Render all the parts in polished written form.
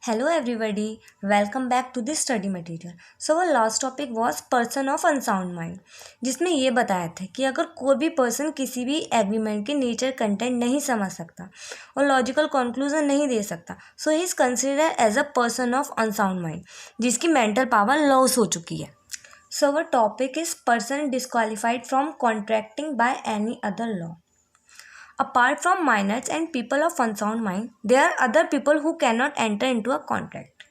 Hello everybody, welcome back to this study material. So our last topic was person of unsound mind, जिसमें ये बताया था कि अगर कोई भी पर्सन किसी भी एग्रीमेंट के नेचर कंटेंट नहीं समझ सकता और लॉजिकल कंक्लूजन नहीं दे सकता, so he is consider as a person of unsound mind, जिसकी मेंटल पावर लॉस हो चुकी है. So our topic is person disqualified from contracting by any other law. Apart from minors and people of unsound mind, there are other people who cannot enter into a contract.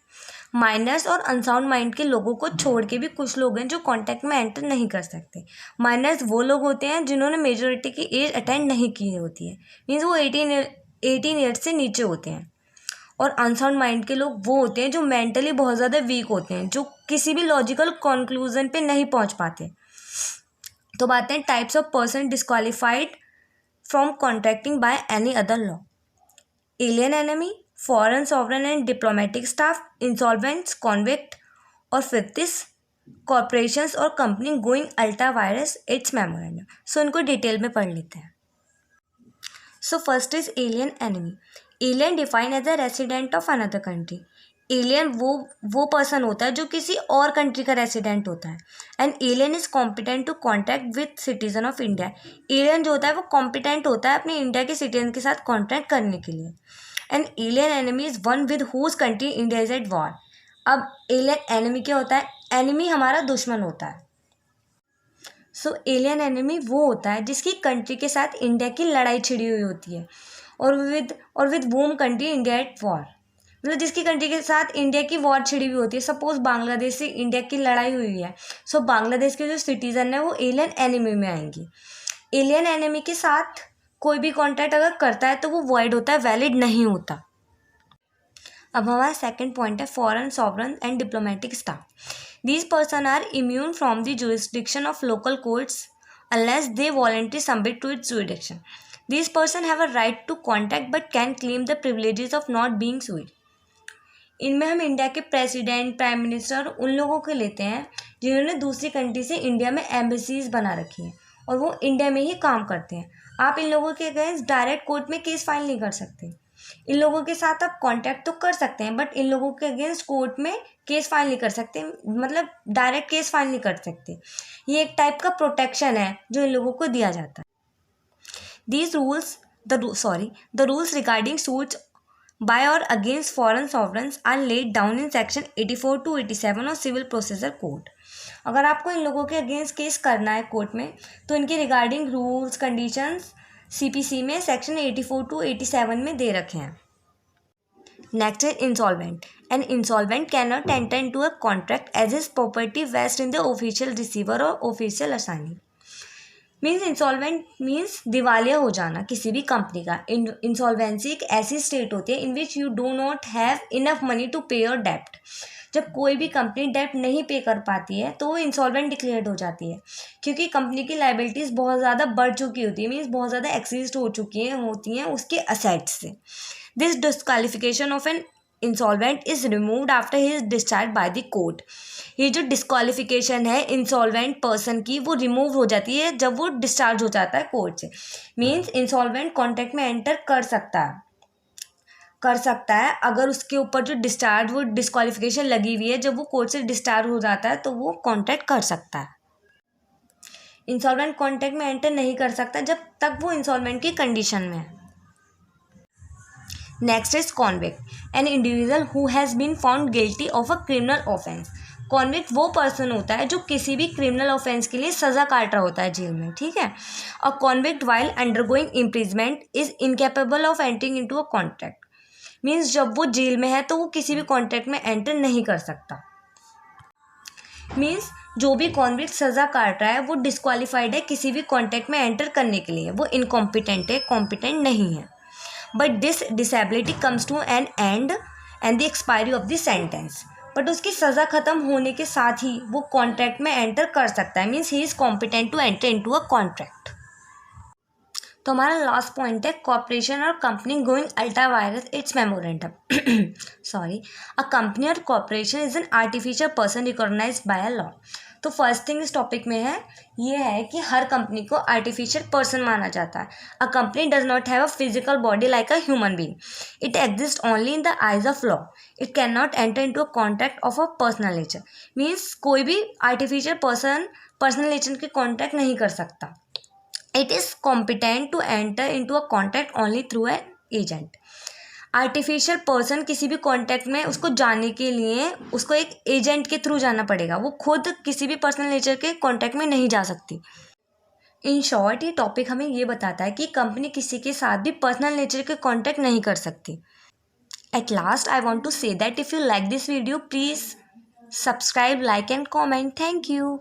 Minors और unsound mind के लोगों को छोड़ के भी कुछ लोग हैं जो कॉन्टैक्ट में एंटर नहीं कर सकते. माइनर्स वो लोग होते हैं जिन्होंने मेजोरिटी की एज अटेंड नहीं की होती है, मीन्स वो 18 ईयर्स से नीचे होते हैं. और अनसाउंड माइंड के लोग वो होते हैं जो मेंटली बहुत ज़्यादा वीक होते हैं, जो किसी भी लॉजिकल कंक्लूजन पे नहीं पहुंच पाते. तो बात है types of person disqualified from contracting by any other law. Alien enemy, foreign sovereign and diplomatic staff, insolvents, convict, और fifth is corporations और company going ultra virus its memorandum. So इनको डिटेल में पढ़ लेते हैं. So first is alien enemy. Alien defined as a resident of another country. Alien वो person होता है जो किसी और कंट्री का रेसिडेंट होता है. And alien is competent to contact with citizen of India. Alien जो होता है वो कॉम्पिटेंट होता है अपने इंडिया के सिटीजन के साथ कॉन्टैक्ट करने के लिए. And alien enemy is one with whose country India is at war. अब एलियन एनिमी क्या होता है? एनिमी हमारा दुश्मन होता है. सो एलियन एनिमी वो होता है जिसकी कंट्री के साथ इंडिया की लड़ाई छिड़ी हुई होती है, और with whom country India at war, मतलब जिसकी कंट्री के साथ इंडिया की वॉर छिड़ी हुई होती है. सपोज बांग्लादेश से इंडिया की लड़ाई हुई है, सो बांग्लादेश के जो सिटीजन है वो एलियन एनिमी में आएंगे. एलियन एनिमी के साथ कोई भी कॉन्टैक्ट अगर करता है तो वो वॉइड होता है, वैलिड नहीं होता. अब हमारा सेकंड पॉइंट है foreign sovereign and diplomatic staff. These person are immune from the jurisdiction of local courts unless they voluntarily submit to its jurisdiction. These persons have a right to contact but can claim the privileges of not being sued. इनमें हम India के president, prime minister उन लोगों को लेते हैं जिन्होंने दूसरी कंट्री से इंडिया में एम्बेसीज बना रखी हैं और वो इंडिया में ही काम करते हैं. आप इन लोगों के अगेंस्ट डायरेक्ट कोर्ट में केस फाइल नहीं कर सकते. इन लोगों के साथ आप कांटेक्ट तो कर सकते हैं, बट इन लोगों के अगेंस्ट कोर्ट में केस फाइल नहीं कर सकते, मतलब डायरेक्ट केस फाइल नहीं कर सकते. ये एक टाइप का प्रोटेक्शन है जो इन लोगों को दिया जाता है. These rules the rules regarding suits by or against foreign sovereigns are laid down in section 84 to 87 of civil procedure code. अगर आपको इन लोगों के अगेंस्ट केस करना है कोर्ट में तो इनके रिगार्डिंग रूल्स कंडीशंस सीपीसी में सेक्शन 84 टू 87 में दे रखे हैं. Next is insolvent. An insolvent can not enter into a contract as his property vest in the official receiver और official assignee. Means insolvent means दिवालिया हो जाना किसी भी कंपनी का. इंसॉल्वेंसी एक ऐसी स्टेट होती है in which you do not have enough money to pay your डेप्ट. जब कोई भी कंपनी डेप्ट नहीं पे कर पाती है तो वो इंसॉल्वेंट डिक्लेयर्ड हो जाती है, क्योंकि कंपनी की लाइबिलिटीज़ बहुत ज़्यादा बढ़ चुकी होती है, मीन्स बहुत ज़्यादा एक्सीज होती हैं उसके असेट्स से. This disqualification of an insolvent is removed after he is discharge by the court. ये जो डिस्क्वालिफिकेशन है इंसॉल्वेंट पर्सन की वो रिमूव हो जाती है जब वो डिस्चार्ज हो जाता है कोर्ट से. मीन्स इंसॉल्वेंट कॉन्ट्रैक्ट में एंटर कर सकता है अगर उसके ऊपर जो डिस्चार्ज वो डिस्क्वालिफिकेशन लगी हुई है, जब वो कोर्ट से डिस्चार्ज हो जाता है तो वो कॉन्ट्रैक्ट कर सकता है. इंसॉल्वेंट कॉन्ट्रैक्ट में एंटर नहीं कर सकता जब तक वो इंसॉल्वेंट की कंडीशन में है. Next is convict. An individual who has been found guilty of a criminal offence. Convict वो पर्सन होता है जो किसी भी क्रिमिनल ऑफेंस के लिए सज़ा काट रहा होता है जेल में, ठीक है. A convict while undergoing imprisonment is incapable of entering into a contract. Means जब वो जेल में है तो वो किसी भी कॉन्ट्रैक्ट में एंटर नहीं कर सकता. मीन्स जो भी कॉन्विक्ट सज़ा काट रहा है वो डिस्क्वालिफाइड है किसी भी कॉन्ट्रैक्ट में एंटर करने के लिए, वो इनकॉम्पिटेंट है, कॉम्पिटेंट नहीं है. But this disability comes to an end the expiry of the sentence. But उसकी सज़ा ख़त्म होने के साथ ही वो कॉन्ट्रैक्ट में एंटर कर सकता है, means he is competent to enter into a contract. तो हमारा लास्ट पॉइंट है कॉर्पोरेशन और company going ultra vires its memorandum. A company और corporation is an artificial person recognised by a law. तो फर्स्ट थिंग इस topic में है ये है कि हर कंपनी को आर्टिफिशियल पर्सन माना जाता है। A company does not have a physical body like a human being, it exist only in the eyes of law, it can not enter into a contact of a personal nature. Means कोई भी artificial person personal nature के contact नहीं कर सकता। It is competent to enter into a contact only through an agent. Artificial person किसी भी contact में उसको जाने के लिए उसको एक एजेंट के थ्रू जाना पड़ेगा, वो खुद किसी भी पर्सनल नेचर के कॉन्टैक्ट में नहीं जा सकती। इन शॉर्ट ये टॉपिक हमें ये बताता है कि कंपनी किसी के साथ भी पर्सनल नेचर के कॉन्टैक्ट नहीं कर सकती। At last I want to say that if you like this video please subscribe, like and comment. Thank you.